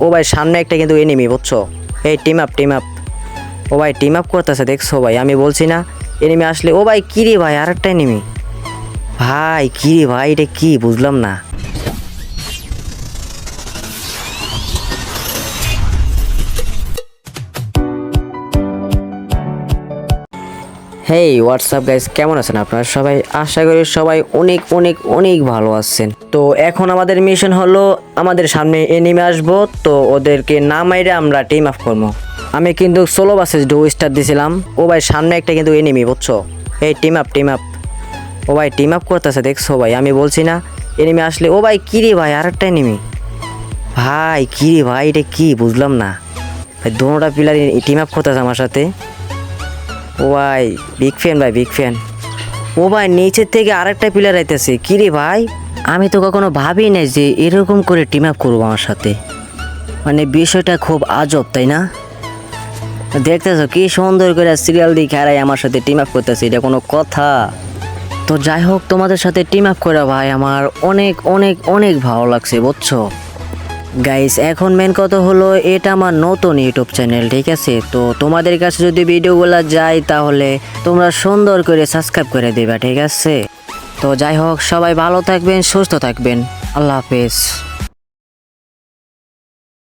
ও ভাই সামনে একটা কিন্তু এনিমি বুঝছো। এই টিম আপ ও ভাই টিম আপ করতেছে দেখছো ভাই, আমি বলছি না এনিমি আসলে। ও ভাই কিরে ভাই আরেকটা এনিমি, ভাই কিরে ভাই এটা কি বুঝলাম না। হেই হোয়াটসঅ্যাপ গাইস, কেমন আছেন আপনারা সবাই? আশা করি সবাই অনেক অনেক অনেক ভালো আছেন। তো এখন আমাদের মিশন হলো, আমাদের সামনে এনিমি আসবো, তো ওদেরকে না মাইরে আমরা টিম আপ করবো। আমি কিন্তু সোলো বাসেস ডো স্টার দিছিলাম। ও ভাই সামনে একটা কিন্তু এনিমি বুঝছো। এই টিম আপ ও ভাই টিম আপ করতেছে দেখছো ভাই, আমি বলছি না এনিমি আসলে। ও ভাই কিরে ভাই আরেকটা এনিমি, ভাই কিরে ভাই এটা কি বুঝলাম না। ভাই দোনোটা প্লেয়ার টিম আপ করতেছে আমার সাথে। ও ভাই বিগ ফ্যান ভাই, বিগ ফ্যান। ও ভাই নিচের থেকে আরেকটা প্লেয়ার আইতেছে, কিরে ভাই আমি তো কখনো ভাবি নাই যে এরকম করে টিম আপ করবো আমার সাথে। মানে বিষয়টা খুব আজব তাই না? দেখতেছো কি সুন্দর করে সিরিয়াল দিয়ে খেলায় আমার সাথে টিম আপ করতেছে, এটা কোনো কথা? তো যাই হোক, তোমাদের সাথে টিম আপ করে ভাই আমার অনেক অনেক অনেক ভালো লাগছে বুঝছো। গাইস এখন মেন কথা হলো, এটা আমার নতুন ইউটিউব চ্যানেল, ঠিক আছে? তো তোমাদের কাছে যদি ভিডিওগুলো যায় তাহলে তোমরা সুন্দর করে সাবস্ক্রাইব করে দিবা, ঠিক আছে? তো যাই হোক, সবাই ভালো থাকবেন, সুস্থ থাকবেন, আল্লাহ হাফেজ।